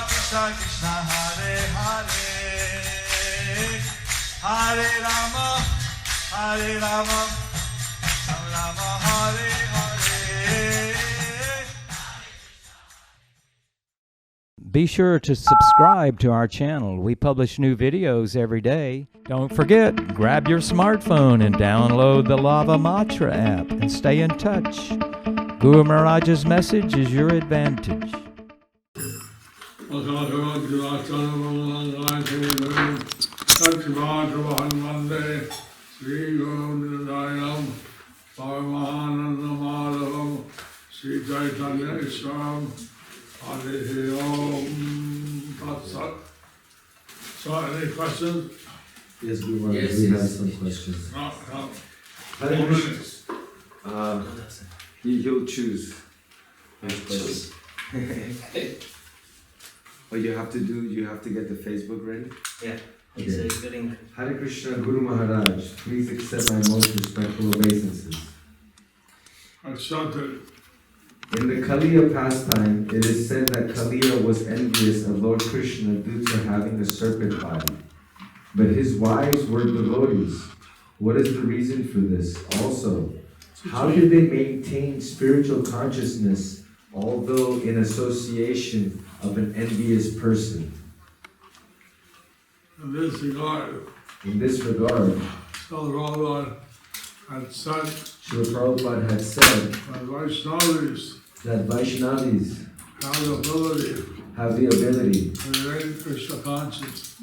Krishna Krishna Hare Hare Hare Rama Rama Hare Hare. Be sure to subscribe to our channel. We publish new videos every day. Don't forget, grab your smartphone and download the Lava Matra app and stay in touch. Guru Maharaj's message is your advantage. Sri Chaitanya Ishram Hare Om Tat Sat. So, any questions? Yes, Guru Maharaj, we have some questions. No. Hare Krishna. He'll choose. What you have to do, you have to get the Facebook ready? Yeah. Okay. Hare Krishna, Guru Maharaj, please accept my most respectful obeisances. Accepted. In the Kaliya pastime, it is said that Kaliya was envious of Lord Krishna due to having a serpent body. But his wives were devotees. What is the reason for this? Also, how did they maintain spiritual consciousness although in association of an envious person? In this regard, Srila Prabhupada had said Prabhupada had said that Vaishnavis that Vaishnavis have the ability have the ability to remain Krishna conscious,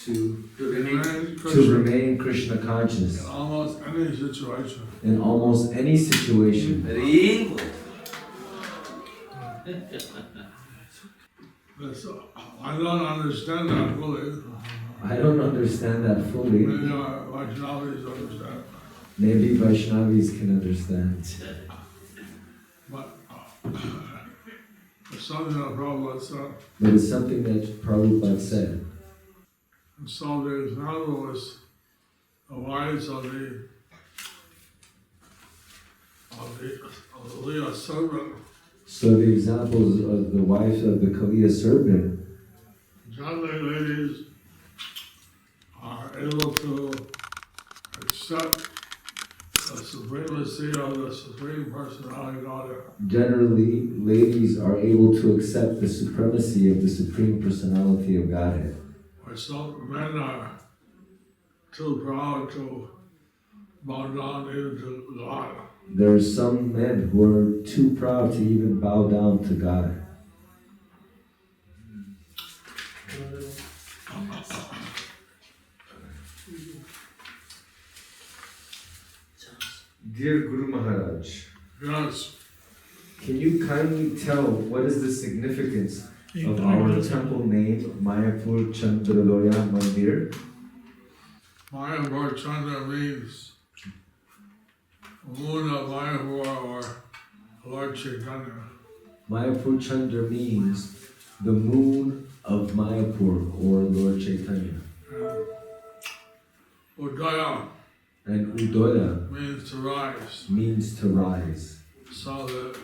to remain remain Krishna conscious in almost any situation. in almost any situation. I don't understand that fully. I don't understand that fully. Maybe Vaishnavis understand. Maybe Vaishnavis can understand. But it's something that Prabhupada said. But it's something that Prabhupada said. And so the example is the wives of the Leah servant. So the examples of the wives of the Kaliya serpent, Generally, ladies are able to accept the supremacy of the Supreme Personality of Godhead. generally, ladies are able to accept the supremacy of the Supreme Personality of Godhead. Where some men are too proud to bow down even to God. There are some men who are too proud to even bow down to God. Dear Guru Maharaj, Yes, can you kindly tell what is the significance of our temple name, Mayapur Chandraloya Mandir? Mayapur Chandra means moon of Mayapur or Lord Chaitanya. Mayapur Chandra means the moon of Mayapur or Lord Chaitanya. Udaya And Udoya means to rise. means to rise. So the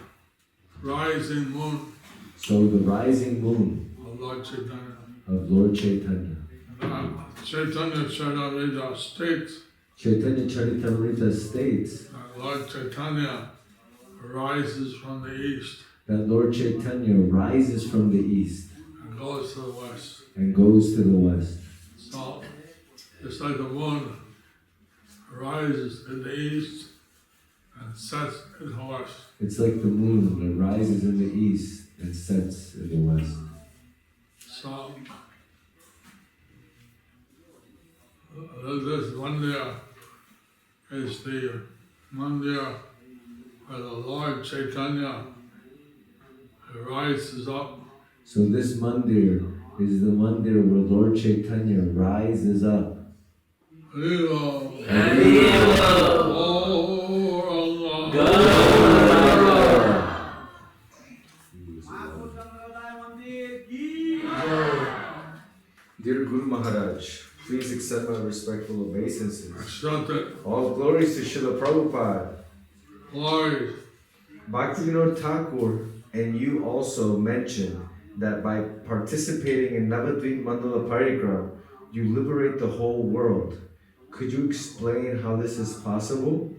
rising moon So the rising moon of Lord Chaitanya. of Lord Chaitanya. Chaitanya Charitamrita states Chaitanya Charitamrita states that Lord Chaitanya rises from the east that Lord Chaitanya rises from the east and goes to the west. and goes to the west. So it's like the moon rises in the east and sets in the west. It's like the moon that rises in the east and sets in the west. So this mandir is the mandir where the Lord Chaitanya rises up. So this mandir is the mandir where Lord Chaitanya rises up. Haribo. Dear Guru Maharaj, please accept my respectful obeisances. Accept it. All glories to Srila Prabhupada. Glory Bhaktivinoda Thakur and you also mentioned that by participating in Navadvip Mandala Parikram, you liberate the whole world. Could you explain how this is possible?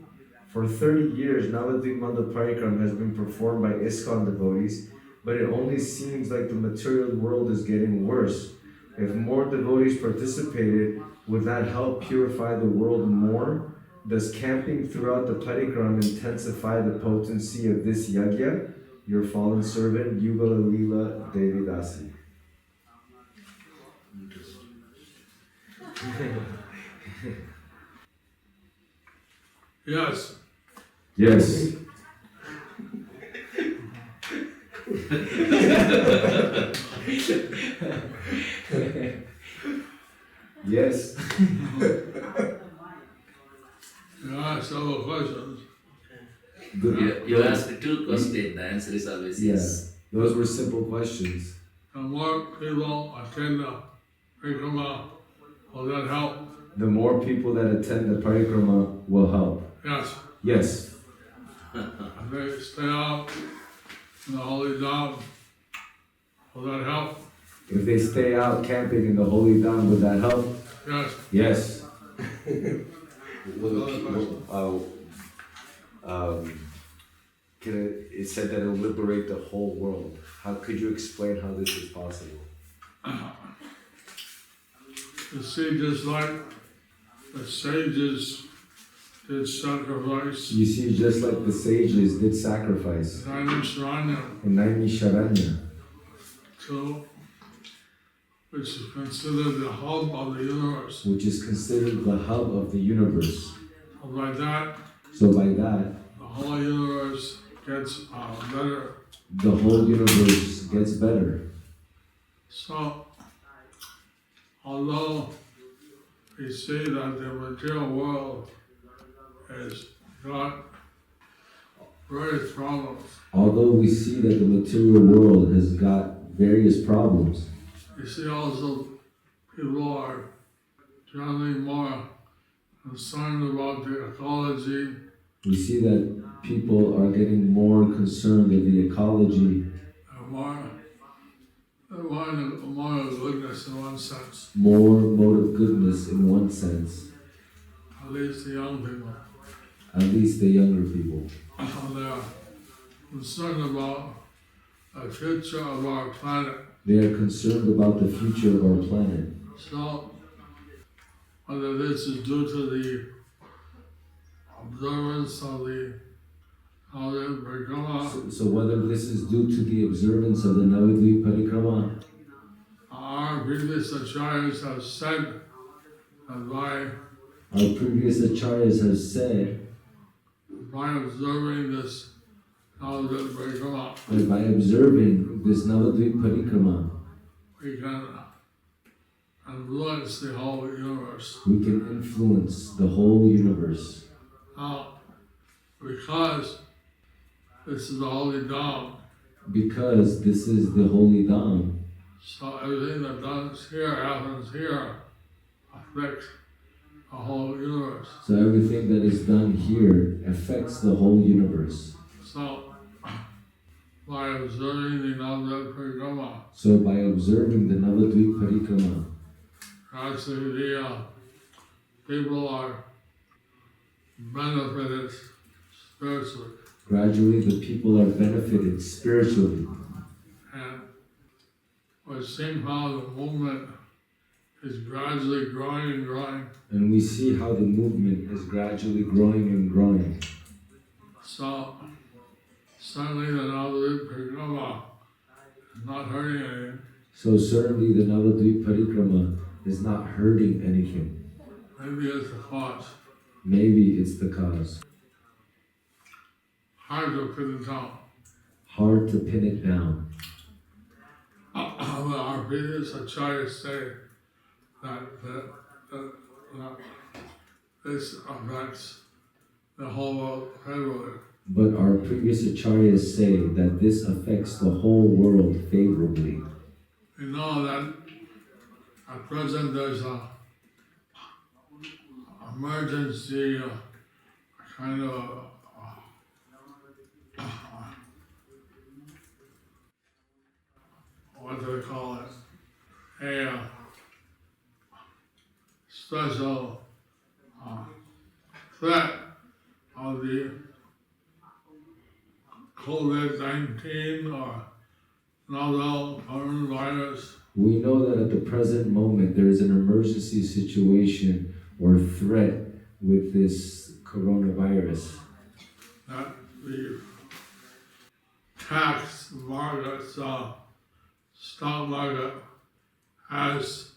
For 30 years, Navadvip Mandala Parikram has been performed by ISKCON devotees, but it only seems like the material world is getting worse. If more devotees participated, would that help purify the world more? Does camping throughout the parikram intensify the potency of this yajna? Your fallen servant, Yugala Leela Devidasi. Yes. Yes. Yes. You asked several questions. You asked two questions, the answer is always yes. Yeah, those were simple questions. The more people attend the Parikrama, will that help? The more people that attend the parikrama will help. Yes. Yes. If they stay out in the holy dham, will that help? If they stay out camping in the holy dham, would that help? Yes. Yes. It said that it'll liberate the whole world. How could you explain how this is possible? You see, just like the sages did sacrifice You see, just like the sages did sacrifice Naimisharanya in Naimisharanya, to which is considered the hub of the universe. which is considered the hub of the universe. So by that, So by that, the whole universe gets better. the whole universe gets better. So, although we see that the material world has got various problems, Although we see that the material world has got various problems, we see also people are generally more concerned about the ecology, we see that people are getting more concerned with the ecology, and more goodness in one sense, more mode of goodness in one sense, at least the young people. at least the younger people. They are concerned about the future of our planet. They are concerned about the future of our planet. So, whether this is due to the observance of the Parikrama, So whether this is due to the observance of the Navadvip Parikrama, our previous acharyas have said that our previous acharyas have said by observing this Navadvip Parikrama, that by observing this Navadvip Parikrama, we can influence the whole universe. we can influence the whole universe. Now, because this is the holy Dham, Because this is the holy Dham, so everything that happens here affects the whole universe. so everything that is done here affects the whole universe. So, by observing the Navadvip Parikrama, So by observing the Navadvip Parikrama, actually the people are benefited spiritually. gradually the people are benefited spiritually. And we're seeing how the movement is gradually growing and growing. And we see how the movement is gradually growing and growing. So, certainly the Navadvip Parikrama is not hurting anything. So certainly the Navadvip Parikrama is not hurting anything. Maybe it's the cause. Maybe it's the cause. Hard to pin it down. Hard to pin it down. Our previous acharyas say that this affects the whole world favorably. But our previous acharyas say that this affects the whole world favorably. We know that at present there's a emergency kind of special threat of the COVID-19 or novel coronavirus. We know that at the present moment there is an emergency situation or threat with this coronavirus. That the tax market, stock market has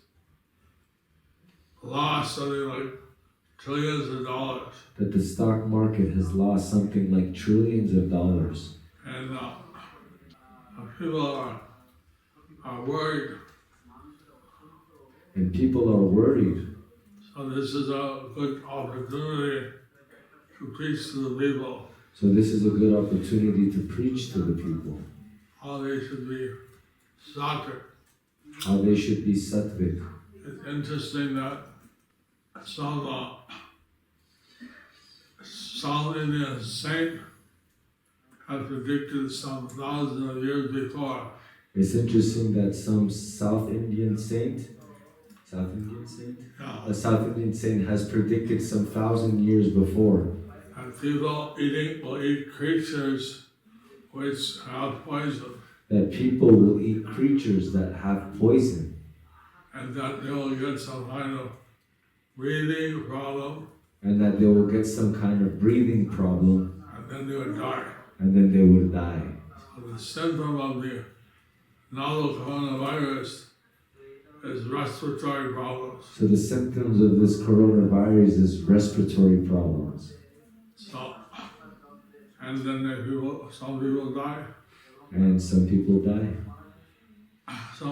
lost something like trillions of dollars. That the stock market has lost something like trillions of dollars. And people are worried. And people are worried. So this is a good opportunity to preach to the people. So this is a good opportunity to preach to the people. How they should be sattvic. How they should be sattvic. It's interesting that some South Indian saint had predicted some thousands of years before. It's interesting that some South Indian saint Yeah. a South Indian saint has predicted some 1,000 years before And people will eat creatures which have poison, that people will eat creatures that have poison, and that they will get some kind of breathing problem, and that they will get some kind of breathing problem, and then they will die. and then they will die. So the symptom of the novel coronavirus is respiratory problems. So the symptoms of this coronavirus is respiratory problems. So, and then some people die. And some people die. So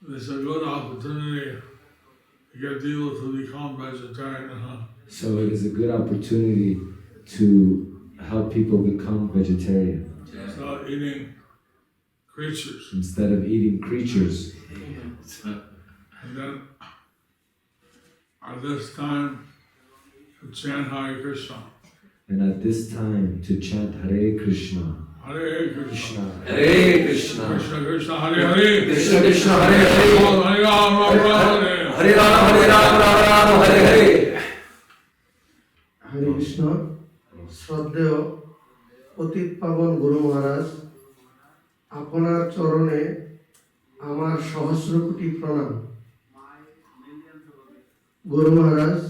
it's a good opportunity to get people to become vegetarian. So it is a good opportunity to help people become vegetarian Start eating creatures. instead of eating creatures. And then at this time to chant Hare Krishna. And at this time to chant Hare Krishna. Hare Krishna. Hare Krishna. Krishna Krishna Hare Hare. Krishna Krishna Hare Hare. Hare Ram Ram Hare. Hare Ram Ram Hare Hare. হরে কৃষ্ণ শ্রদ্ধেয় পতিত পাবন গুরু মহারাজ আপনার চরণে আমার সহস্র কোটি প্রণাম। গুরু মহারাজ,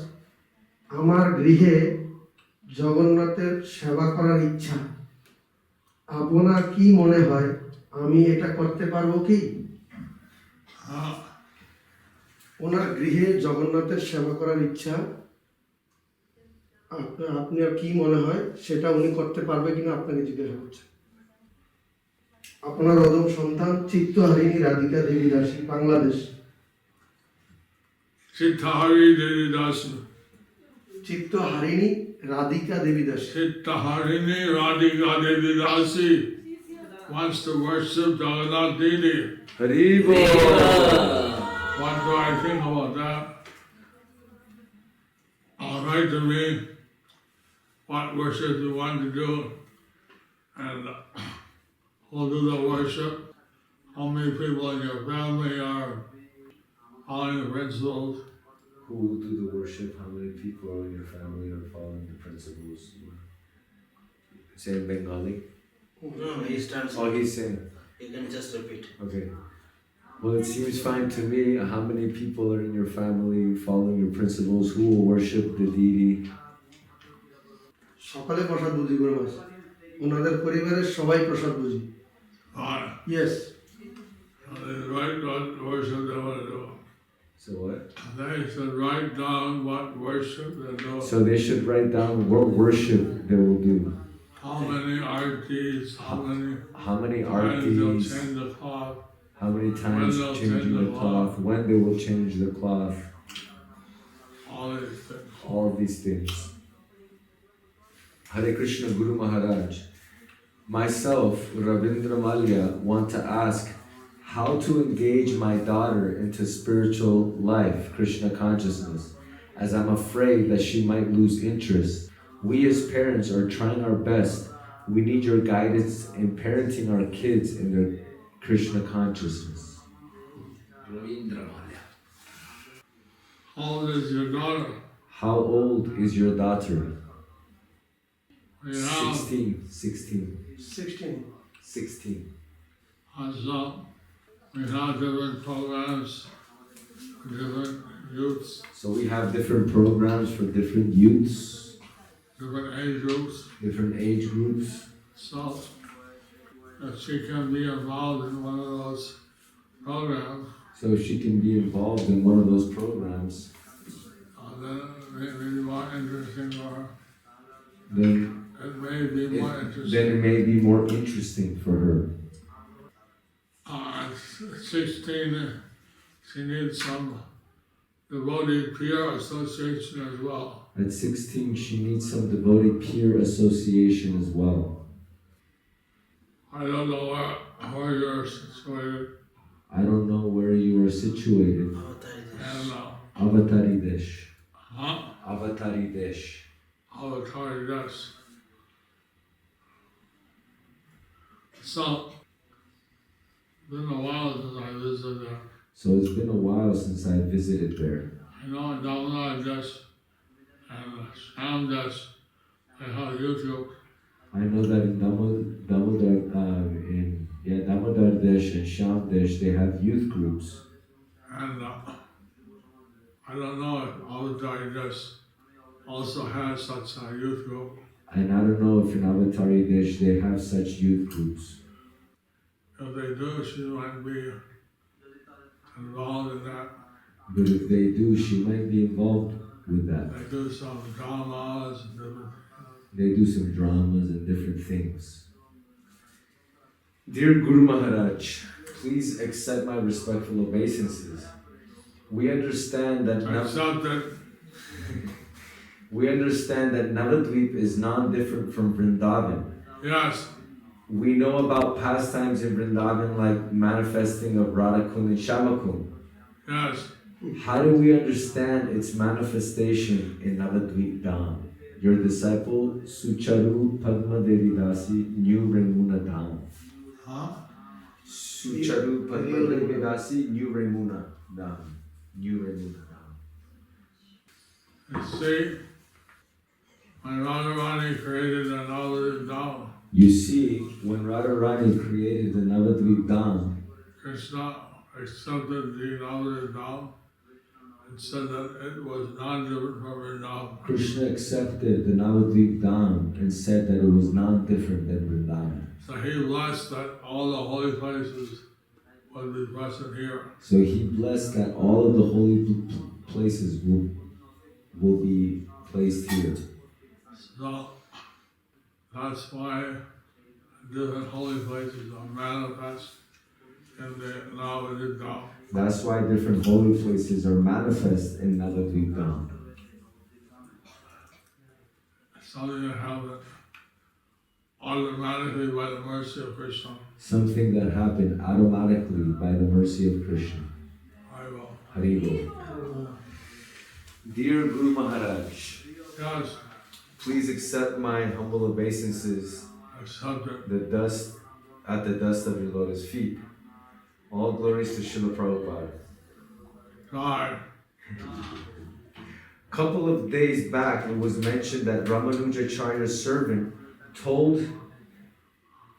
আমার গৃহে জগন্নাথের সেবা করার ইচ্ছা। আপনার কি মনে হয় আমি এটা করতে পারবো কি? ওনার গৃহে জগন্নাথের সেবা করার ইচ্ছা, আপনার কি মনে হয় সেটা উনি করতে পারবে কিনা আপনাকে জিজ্ঞাসা করছে। আপনার অদম সন্তান চিত্তহারিণী রাধিকা দেবী দাসী, Bangladesh. Chittahari Devi Dasi. চিত্তহারিণী Radhika দেবী দাসী। Chittaharini Radhika Devi Dasi wants to worship Jagannath Devi. Haribo! What do I think about that? Write to me what worship you want to do, and we'll do the worship. How many people in your family are following the principles? Who will do the worship? How many people in your family are following the principles? Say in Bengali. No, he stands. Oh, he's saying. You can just repeat. Okay. Well, it seems fine to me. How many people are in your family following your principles? Who will worship the deity? সকালে প্রসাদ বুঝি গুরু মহারাজ, ওনাদের পরিবারের সবাই প্রসাদ বুঝি। Yes. Write what worship they want to do. So what? They should write down what worship they do. So they should write down what worship they will do. How many artis, how many artis, they'll change the cloth, how many times they'll changing the cloth, when they will change the cloth, all these things. all these things. Hare Krishna Guru Maharaj. Myself, Ravindra Malya, want to ask how to engage my daughter into spiritual life, Krishna consciousness, as I'm afraid that she might lose interest. We as parents are trying our best. We need your guidance in parenting our kids in their Krishna consciousness. Ravindra Malya. How old is your daughter? How old is your daughter? We have 16. 16. 16. 16. so we have different programs for different youths, So we have different programs for different youths, different age groups. different age groups. So if she can be involved in one of those programs, So she can be involved in one of those programs, then it may be more interesting for her. then It may be more then interesting. it may be more interesting for her. At 16, she needs some devotee peer association as well. At 16, she needs some devotee peer association as well. I don't know where you're situated. I don't know where you are situated. And Avatari Desh. huh? Avatari Desh. Avatari Desh. So, been a while since I visited there. So it's been a while since I visited there. I know Damodar Desh and Sham Desh, they have YouTube. I know that in Damodar Desh and Sham Desh, they have youth groups. And I don't know if Avatari Desh also has such a youth group. And I don't know if in Avatari Desh they have such youth groups. If they do, she might be involved in that. But if they do, she might be involved with that. They do some dramas and different. They do some dramas and different things. Dear Guru Maharaj, please accept my respectful obeisances. We understand that Navadvip is non-different from Vrindavan. Yes, We know about pastimes in Vrindavan like manifesting of Radhakund and Shamakund. yes. How do we understand its manifestation in Navadvip Dham? Your disciple Sucharu Padma Devi Dasi New Remuna Dham. Huh? Sucharu Padma Devi Dasi New Remuna Dham. New Remuna Dham. You see, when Radharani created another Dham, You see, when Radharani created the Navadvip Dham, Krishna accepted the another Dham and said that it was non-different from Vrindavan. Krishna accepted the Navadvip Dham and said that it was not different than Vrindavan. So he blessed that all the holy places would be present here. So he blessed that all of the holy places will be placed here. So that's why different holy places are manifest in the Navadvip Dham. That's why different holy places are manifest in Navadvip Dham. Something that happened automatically by the mercy of Krishna. Something that happened automatically by the mercy of Krishna. I will. Haribo. Dear Guru Maharaj, Yes, please accept my humble obeisances accept it. at the dust of your lotus feet. All glories to Srila Prabhupada. Try. Couple of days back, it was mentioned that Ramanujacharya's servant told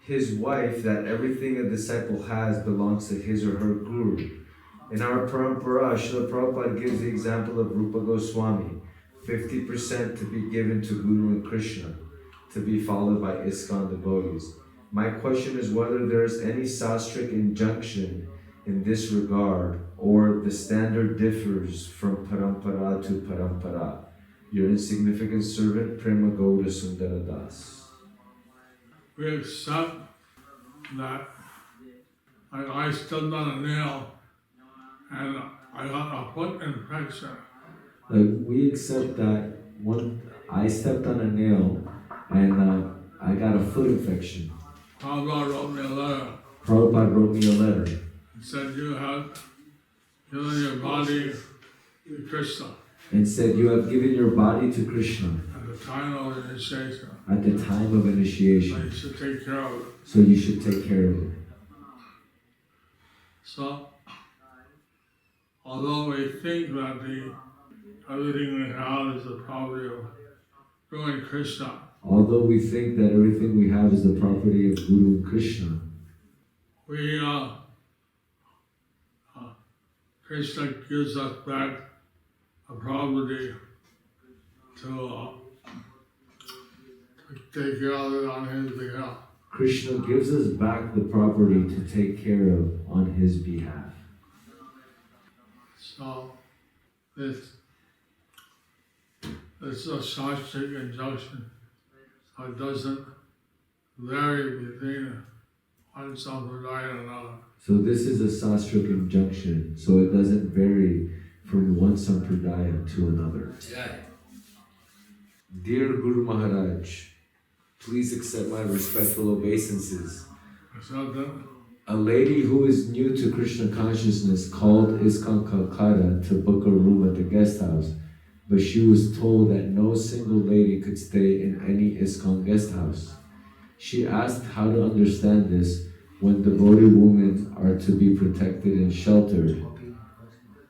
his wife that everything a disciple has belongs to his or her guru. In our parampara, Srila Prabhupada gives the example of Rupa Goswami, 50% to be given to Guru and Krishna, to be followed by ISKCON devotees. My question is whether there is any sastric injunction in this regard, or the standard differs from parampara to parampara. Your insignificant servant, Prema Gauda Sundara Das. We accept that I stepped on a nail and I got a foot infection. We accept that I stepped on a nail and I got a foot infection. Prabhupada wrote me a letter Prabhupada wrote me a letter and said you have given your body to Krishna and said you have given your body to Krishna at the time of initiation. at the time of So initiation. you should take care of it. So you should take care of it. So, although we think that the everything we have is the property of Guru and Krishna. Although we think that everything we have is the property of Guru and Krishna, Krishna gives us back a property to take care of it on his behalf. Krishna gives us back the property to take care of on his behalf. So it's a Shastric injunction. So it doesn't vary between one sampradaya and another. So this is a sastric injunction, so it doesn't vary from one sampradaya to another. Yeah. Dear Guru Maharaj, please accept my respectful obeisances. Except that A lady who is new to Krishna consciousness called ISKCON Calcutta to book a room at the guest house, but she was told that no single lady could stay in any ISKCON guest house. She asked how to understand this when devotee women are to be protected and sheltered.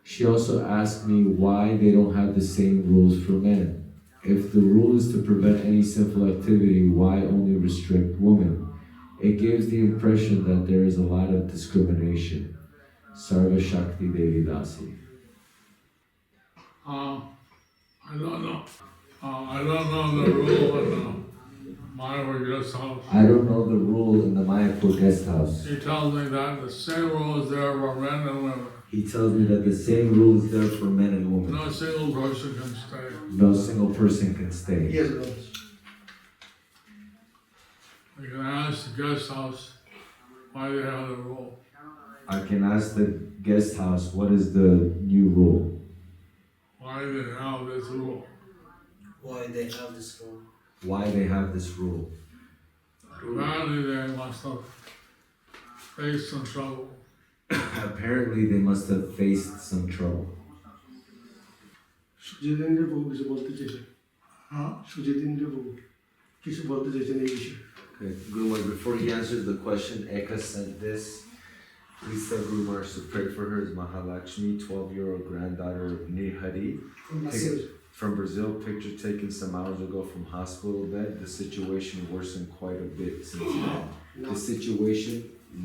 She also asked me why they don't have the same rules for men. If the rule is to prevent any sinful activity, why only restrict women? It gives the impression that there is a lot of discrimination. Sarva Shakti Devi Dasi. I don't know. I don't know the rule in the Mayapur guest house. I don't know the rule in the Mayapur guest house. He tells me that the same rule is there for men and women. He tells me that the same rule is there for men and women. No single person can stay. No single person can stay. Yes, brothers. You can ask the guest house why they have the rule. I can ask the guest house, what is the new rule? Why they have this rule. Why they have this rule? Why they have this rule? Apparently they must have faced some trouble. Apparently they must have faced some trouble. সুজিতেন্দ্র বাবু কিছু বলতে চাইছেন Huh? সুজিতেন্দ্র বাবু কিছু বলতে চাইছেন এই বিষয়ে Okay, Guru Maharaj, before he answers the question, Eka sent this. Please tell Guru Maharaj to pray for her as Mahalakshmi, 12-year-old granddaughter of Nihari. From Brazil, picture taken some hours ago from hospital bed. The situation worsened quite a bit since then. The situation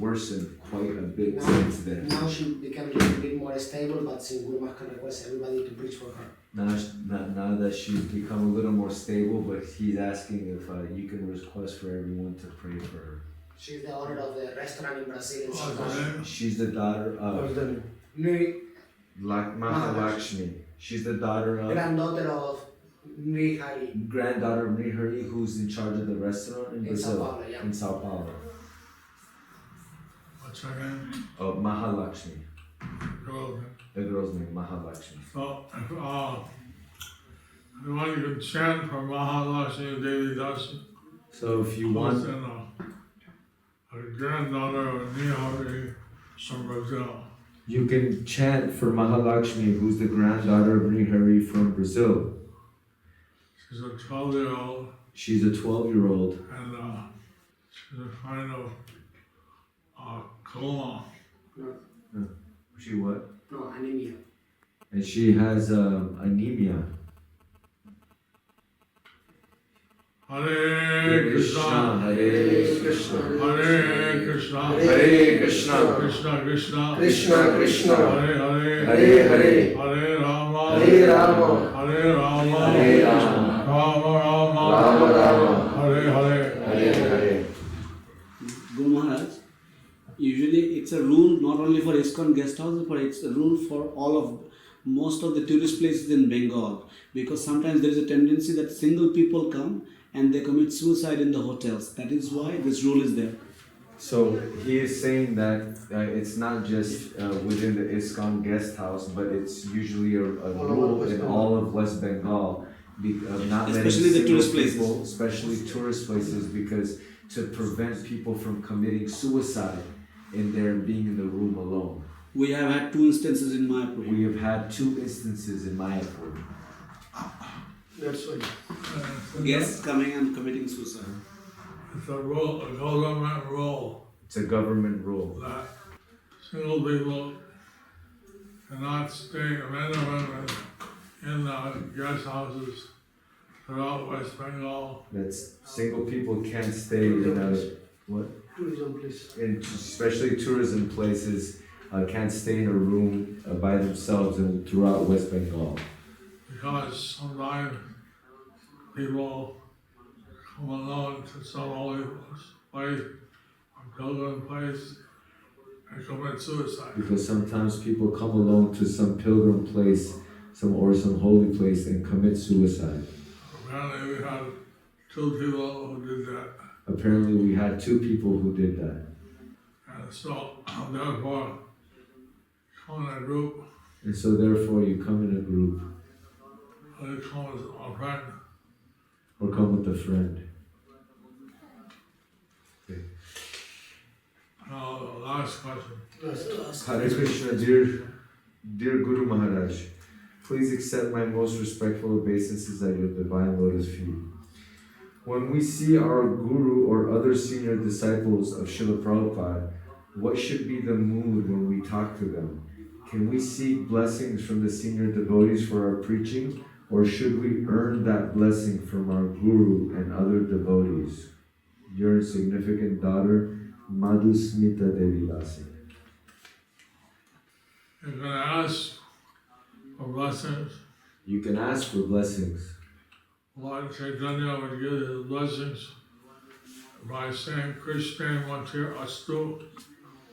worsened quite a bit since then. Now she became a little bit more stable, but since Guru Maharaj can request everybody to preach for her. Now that she's become a little more stable, but he's asking if you can request for everyone to pray for her. She's the owner of the restaurant in Brazil in What's São her Paulo. name? She's the daughter of Mahalakshmi. She's the daughter of Granddaughter of Nrihari. granddaughter of Nihari, who's in charge of the restaurant in In Brazil, Sao Paulo, yeah. in Sao Paulo. What's her name? Of Mahalakshmi. Girl. The girl's name, Mahalakshmi. So if you want to chant for Mahalakshmi Devi Dasi, So if you who's want, in a granddaughter of Nihari from Brazil. you can chant for Mahalakshmi, who's the granddaughter of Nihari from Brazil. She's a 12-year-old She's a 12-year-old, and she's a kind of coma. she what? No, anemia. And she has anemia. Hare Krishna, Hare Krishna, Hare Krishna, Hare Krishna, Krishna Krishna, Krishna Krishna, Hare Hare, Hare Hare, Hare Rama, Hare Rama, Hare Rama, Hare Rama, Rama Rama, Rama Rama, Hare Hare. Hare Hare. Guru Maharaj, usually it's a rule not only for ISKCON guest house, but it's a rule for most of the tourist places in Bengal, because sometimes there is a tendency that single people come and they commit suicide in the hotels. That is why this rule is there. So he is saying that it's not just within the ISKCON guest house, but it's usually a rule in all of West Bengal of not Especially the letting tourist single places. people, especially tourist places, because to prevent people from committing suicide in there and being in the room alone. We have had 2 instances in Mayapur. We have had 2 instances in Mayapur. That's why. Guests coming and committing suicide. It's a rule, a government rule It's a government rule that single people cannot stay, men and women, in guest houses throughout West Bengal. That's single people can't stay in what? Tourism place. Especially tourism places can't stay in a room by themselves and throughout West Bengal. Because sometimes people come along to some holy place, a pilgrim place, and commit suicide. Because sometimes people come alone to some pilgrim place, some holy place, and commit suicide. Apparently, we had two people who did that. Apparently, we had two people who did that. And so, therefore, come in a group, And so, therefore, you come in a group or you come with a friend. or come with a friend. Now, the last question. Hare Krishna, dear Guru Maharaj, please accept my most respectful obeisances at your divine lotus feet. When we see our Guru or other senior disciples of Srila Prabhupada, what should be the mood when we talk to them? Can we seek blessings from the senior devotees for our preaching, or should we earn that blessing from our Guru and other devotees? Your insignificant daughter, Madhusmita Devi Dasi. You can ask for blessings. You can ask for blessings. Lord Chaitanya would give his blessings by saying Krishna Matir Astu.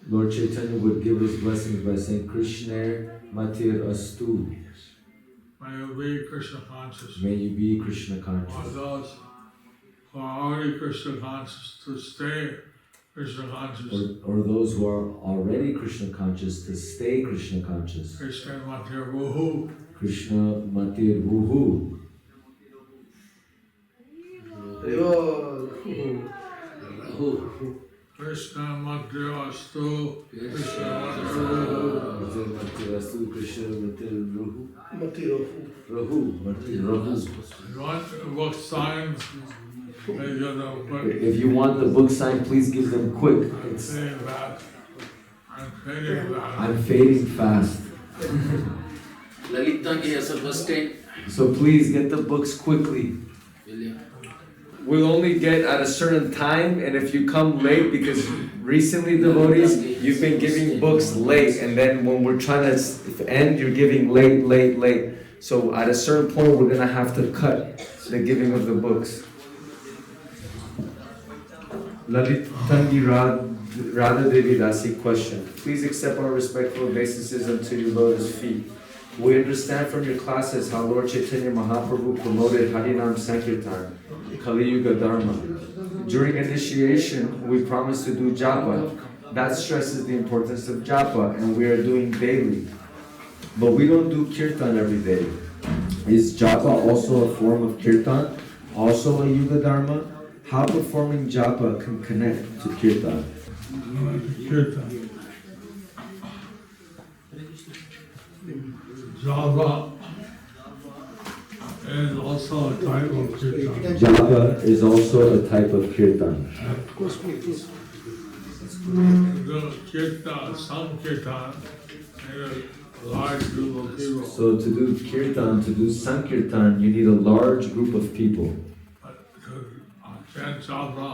Lord Chaitanya would give his blessings by saying Krishna Matir Astu. May you be Krishna conscious. May you be Krishna For conscious. those who are already Krishna conscious to stay Krishna conscious. Or those who are already Krishna conscious to stay Krishna conscious. Krishna Matir Vuhu. Krishna Matir Vuhu. Krishna Matir Astu. Krishna Matir Vuhu. Matir Astu. Krishna Matir Ruhu. Matiro. Rahu. Matir Rahu. You want a book signed? They give them quick. If you want the book signed, please give them quick. I'm saying that. I'm fading that. I'm fading fast. Lalita ki has a first aid. So please get the books quickly. William. We'll only get at a certain time, and if you come late, because recently, devotees, you've been giving books late, and then when we're trying to end, you're giving late. So at a certain point, we're gonna have to cut the giving of the books. Lalit Tangi Radha Devi Dasi question. Please accept our respectful obeisances unto your lotus feet. We understand from your classes how Lord Chaitanya Mahaprabhu promoted Harinam Sankirtan, Kali Yuga Dharma. During initiation, we promised to do japa. That stresses the importance of japa, and we are doing daily. But we don't do kirtan every day. Is japa also a form of kirtan? Also a Yuga Dharma? How performing japa can connect to kirtan? Kirtan. Java is also a type of kirtan. Japa is also a type of kirtan. The kirtan, some kirtan, is a large group of people. So to do kirtan, to do sankirtan, you need a large group of people. But to chant japa,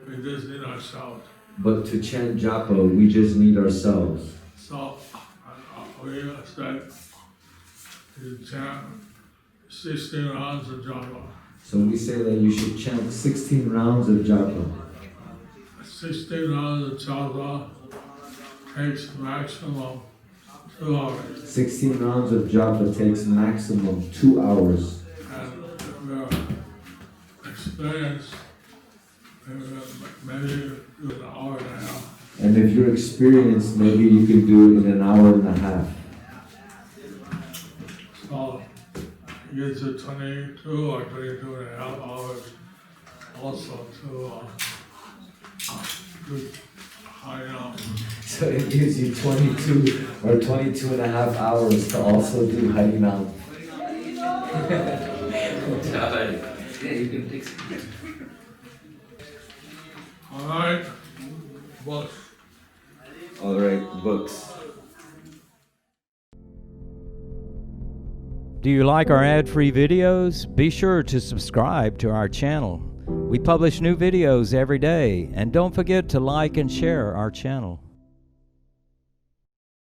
we just need ourselves. But to chant japa, we just need ourselves. So we said you chant 16 rounds of japa. So we say that you should chant 16 rounds of japa. 16 rounds of japa takes maximum 2 hours. 16 rounds of japa takes maximum 2 hours. And if you're experienced, maybe do an hour and a half. And if you're experienced, maybe you can do it in an hour and a half. So it gets to 22 or 22 and a half hours also to do Harinam. So it gives you 22 or 22 and a half hours to also do Harinam. Yeah, you can take some. All right, books. Alright, books. Do you like our ad-free videos? Be sure to subscribe to our channel. We publish new videos every day, and don't forget to like and share our channel.